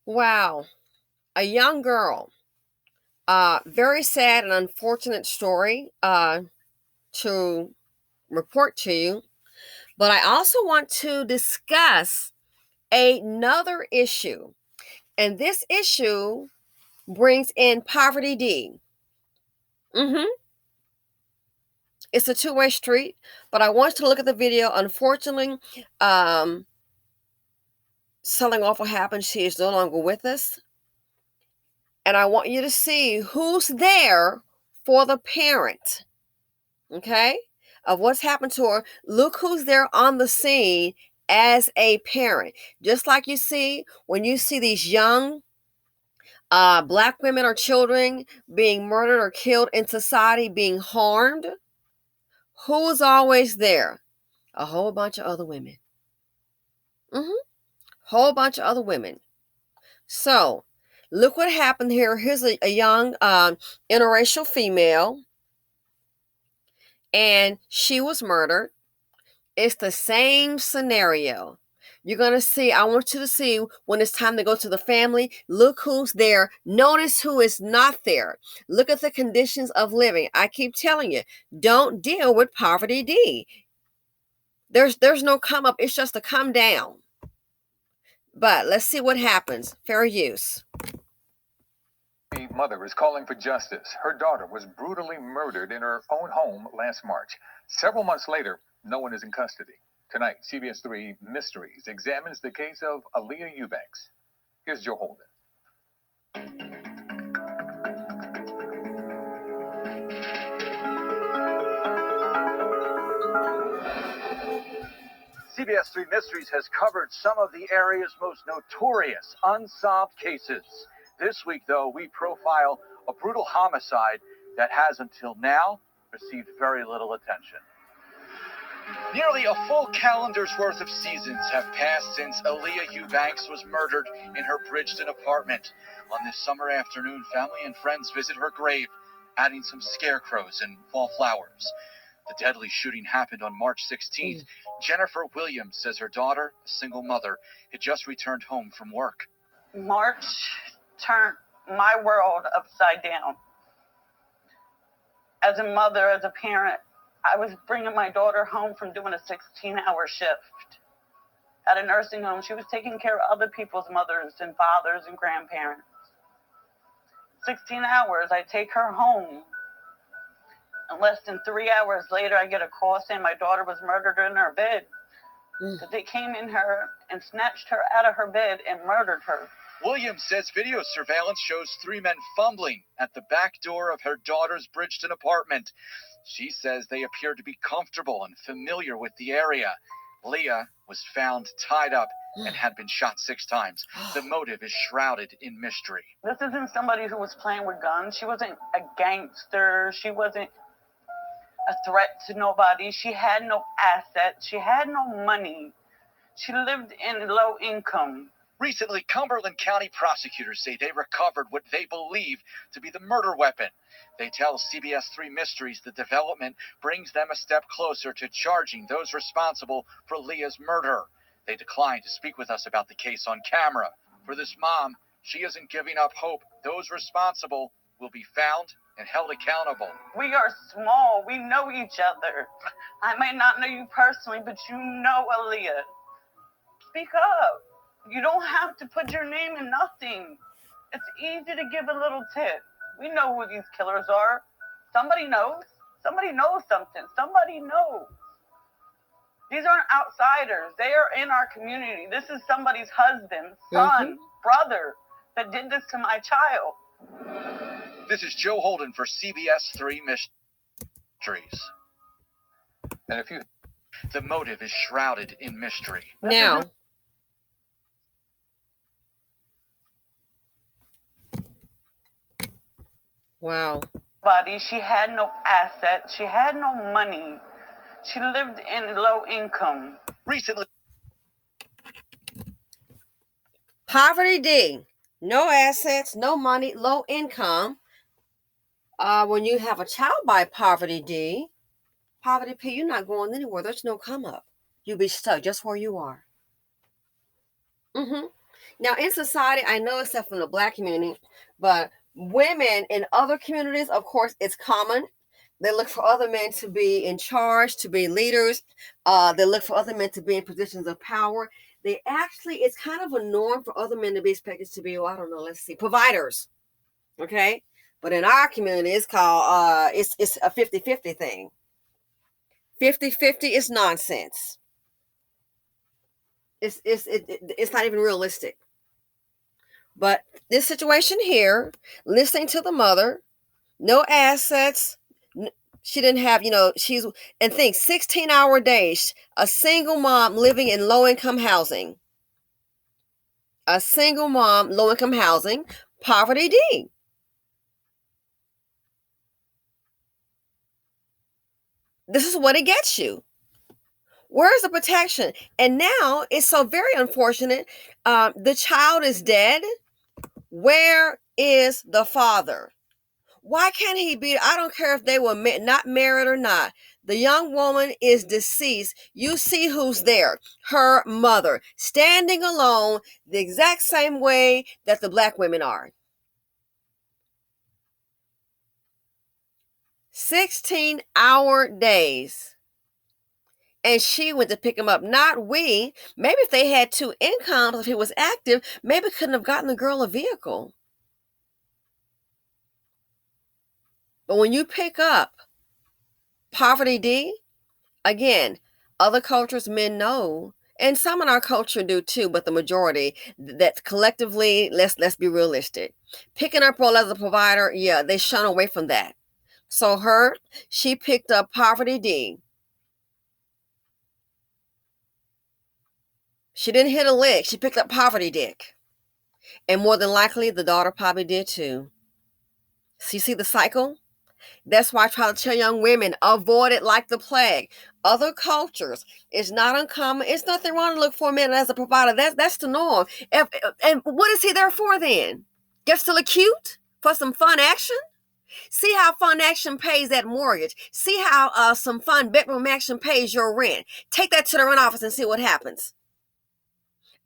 Wow. A young girl. Very sad and unfortunate story to report to you. But I also want to discuss another issue. And this issue brings in Poverty D. It's a two-way street, but I want you to look at the video. Unfortunately, um, something awful happened. She is no longer with us. And I want you to see who's there for the parent, okay, of what's happened to her. Look who's there on the scene as a parent. Just like you see when you see these young black women or children being murdered or killed in society, being harmed, who's always there? A whole bunch of other women. Whole bunch of other women. So look what happened here. Here's a young interracial female, and she was murdered. It's the same scenario. You're going to see, I want you to see when it's time to go to the family. Look who's there. Notice who is not there. Look at the conditions of living. I keep telling you, don't deal with Poverty D. There's no come up. It's just a come down. But let's see what happens. Fair use. The mother is calling for justice. Her daughter was brutally murdered in her own home last March. Several months later, no one is in custody. Tonight, CBS 3 Mysteries examines the case of Aaliyah Eubanks. Here's Joe Holden. CBS 3 Mysteries has covered some of the area's most notorious unsolved cases. This week, though, we profile a brutal homicide that has until now received very little attention. Nearly a full calendar's worth of seasons have passed since Aaliyah Eubanks was murdered in her Bridgeton apartment. On this summer afternoon, family and friends visit her grave, adding some scarecrows and fall flowers. The deadly shooting happened on March 16th. Jennifer Williams says her daughter, a single mother, had just returned home from work. March turned my world upside down. As a mother, as a parent, I was bringing my daughter home from doing a 16-hour shift at a nursing home. She was taking care of other people's mothers and fathers and grandparents. 16 hours, I take her home. And less than 3 hours later, I get a call saying my daughter was murdered in her bed. That they came in her and snatched her out of her bed and murdered her. Williams says video surveillance shows three men fumbling at the back door of her daughter's Bridgeton apartment. She says they appeared to be comfortable and familiar with the area. Leah was found tied up and had been shot 6 times. The motive is shrouded in mystery. This isn't somebody who was playing with guns. She wasn't a gangster. She wasn't a threat to nobody. She had no assets. She had no money. She lived in low income. Recently, Cumberland County prosecutors say they recovered what they believe to be the murder weapon. They tell CBS 3 Mysteries the development brings them a step closer to charging those responsible for Leah's murder. They declined to speak with us about the case on camera. For this mom, she isn't giving up hope those responsible will be found and held accountable. We are small. We know each other. I might not know you personally, but you know Aaliyah. Speak up. You don't have to put your name in nothing. It's easy to give a little tip. We know who these killers are. Somebody knows. Somebody knows something. Somebody knows. These aren't outsiders. They are in our community. This is somebody's husband, son, brother that did this to my child. This is Joe Holden for CBS 3 Mysteries. And if you... The motive is shrouded in mystery. Now, wow. She had no assets. She had no money. She lived in low income. Recently, Poverty D. No assets, no money, low income. When you have a child by Poverty D, Poverty P, you're not going anywhere. There's no come up. You'll be stuck just where you are. Now, in society, I know except from the Black community, but women in other communities, of course, it's common. They look for other men to be in charge, to be leaders. They look for other men to be in positions of power. They actually, it's kind of a norm for other men to be expected to be, I don't know, let's see, providers. Okay? But in our community, it's called, it's a 50-50 thing. 50-50 is nonsense. It's not even realistic. But this situation here, listening to the mother, no assets. She didn't have, she's, and think 16-hour days, a single mom living in low income housing. A single mom, low income housing, poverty D. This is what it gets you. Where's the protection? And now it's so very unfortunate. The child is dead. Where is the father? Why can't he be? I don't care if they were not married or not. The young woman is deceased. You see who's there. Her mother, standing alone the exact same way that the Black women are. 16-hour days. And she went to pick him up. Not we. Maybe if they had two incomes, if he was active, maybe couldn't have gotten the girl a vehicle. But when you pick up poverty D, again, other cultures, men know, and some in our culture do too, but the majority, that collectively, let's be realistic. Picking up role as a provider, yeah, they shun away from that. So she picked up poverty D. She didn't hit a lick. She picked up poverty dick. And more than likely, the daughter probably did too. So you see the cycle? That's why I try to tell young women, avoid it like the plague. Other cultures, it's not uncommon. It's nothing wrong to look for a man as a provider. That's the norm. And what is he there for then? Gets to look cute? For some fun action? See how fun action pays that mortgage. See how some fun bedroom action pays your rent. Take that to the rent office and see what happens.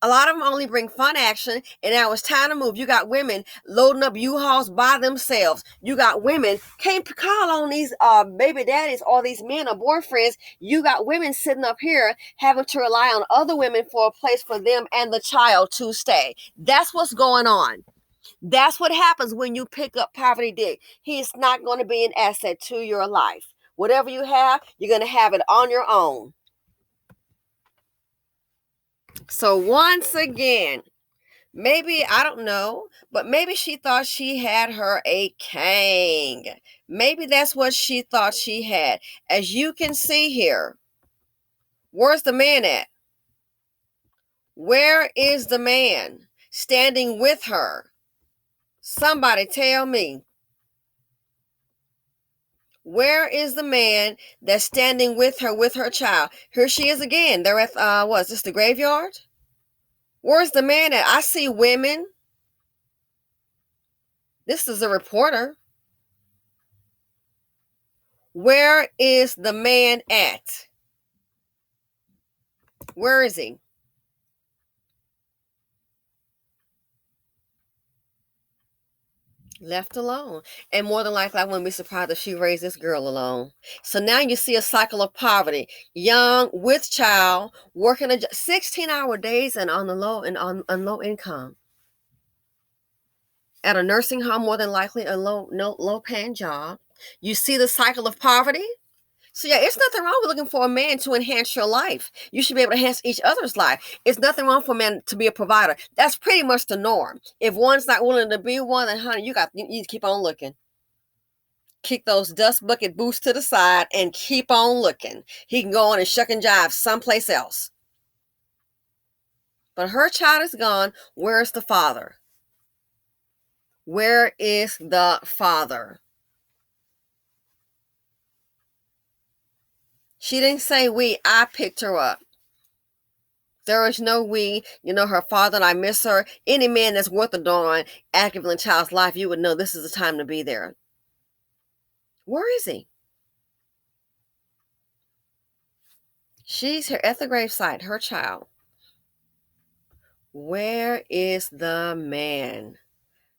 A lot of them only bring fun action, and now it's time to move. You got women loading up U-Hauls by themselves. You got women, can't call on these baby daddies or these men or boyfriends. You got women sitting up here having to rely on other women for a place for them and the child to stay. That's what's going on. That's what happens when you pick up poverty dick. He's not going to be an asset to your life. Whatever you have, you're going to have it on your own. So once again, maybe, I don't know, but maybe she thought she had her a king. Maybe that's what she thought she had. As you can see here, where's the man at? Where is the man standing with her? Somebody tell me. Where is the man that's standing with her child? Here she is again. They're at, what is this, the graveyard? Where's the man at? I see women. This is a reporter. Where is the man at? Where is he? Left alone. And more than likely, I wouldn't be surprised if she raised this girl alone. So now you see a cycle of poverty. Young, with child, working 16-hour days and on the low and on low income. At a nursing home, more than likely a low paying job. You see the cycle of poverty? So yeah, it's nothing wrong with looking for a man to enhance your life. You should be able to enhance each other's life. It's nothing wrong for a man to be a provider. That's pretty much the norm. If one's not willing to be one, then honey, you need to keep on looking. Kick those dust bucket boots to the side and keep on looking. He can go on and shuck and jive someplace else. But her child is gone. Where's the father? Where is the father? She didn't say we. I picked her up. There is no we. Her father and I miss her. Any man that's worth a darn active in a child's life, you would know this is the time to be there. Where is he? She's here at the gravesite, her child. Where is the man?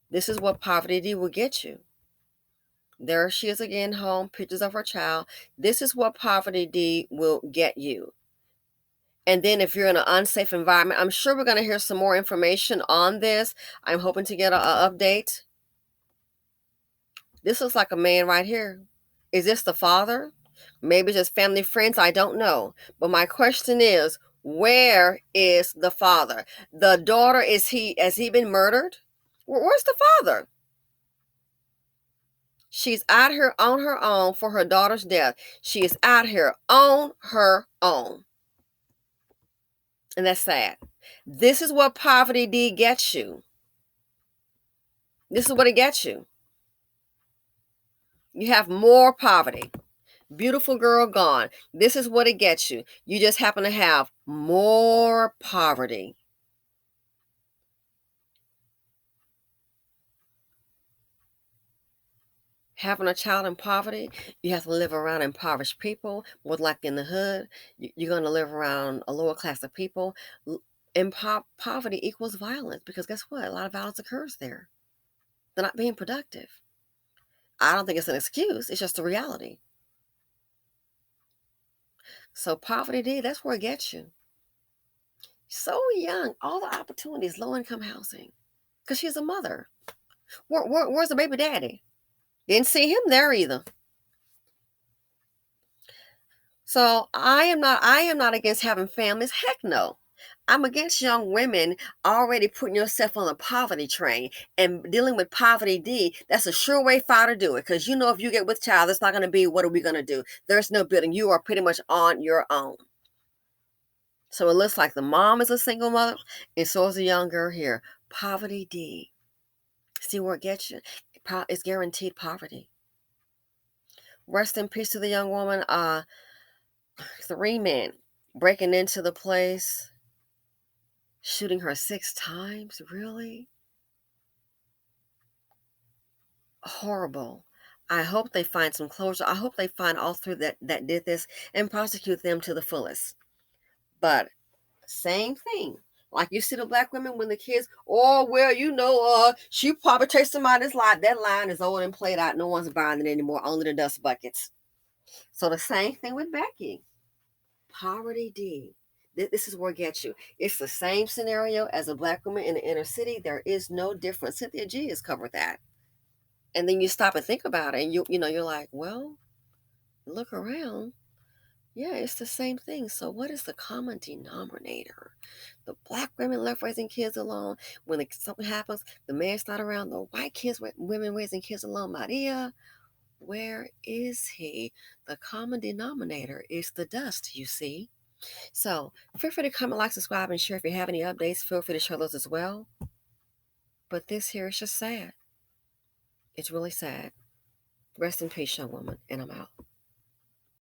This is what Poverty D will get you. There she is again, home, pictures of her child. This is what Poverty D will get you. And then if you're in an unsafe environment, I'm sure we're going to hear some more information on this. I'm hoping to get an update. This looks like a man right here. Is this the father? Maybe just family friends. I don't know. But my question is, where is the father? The daughter, has he been murdered? Where's the father? She's out here on her own for her daughter's death. She is out here on her own. And that's sad. This is what Poverty D gets you. This is what it gets you. You have more poverty. Beautiful girl gone. This is what it gets you. You just happen to have more poverty. Having a child in poverty, you have to live around impoverished people, more like in the hood. You're going to live around a lower class of people. And poverty equals violence, because guess what? A lot of violence occurs there. They're not being productive. I don't think it's an excuse. It's just a reality. So Poverty D, that's where it gets you. So young, all the opportunities, low-income housing, because she's a mother. Where's the baby daddy? Didn't see him there either. So I am not against having families. Heck no. I'm against young women already putting yourself on the poverty train and dealing with Poverty D. That's a sure way far to do it, because you know if you get with child, it's not going to be, what are we going to do? There's no building. You are pretty much on your own. So it looks like the mom is a single mother, and so is the young girl here. Poverty D. See where it gets you? It's guaranteed poverty. Rest in peace to the young woman. 3 men breaking into the place, shooting her 6 times. Really? Horrible. I hope they find some closure. I hope they find all 3 that did this and prosecute them to the fullest. But same thing. Like you see the black women when the kids, oh, well, she probably takes somebody's life. That line is old and played out. No one's buying it anymore. Only the dust buckets. So the same thing with Becky. Poverty D. This is where it gets you. It's the same scenario as a black woman in the inner city. There is no difference. Cynthia G has covered that. And then you stop and think about it, and you're like, well, look around. Yeah, it's the same thing. So what is the common denominator? The black women left raising kids alone. When something happens, the man's not around. The white women raising kids alone. Maria, where is he? The common denominator is the dust, you see. So feel free to comment, like, subscribe, and share. If you have any updates, feel free to share those as well. But this here is just sad. It's really sad. Rest in peace, young woman, and I'm out.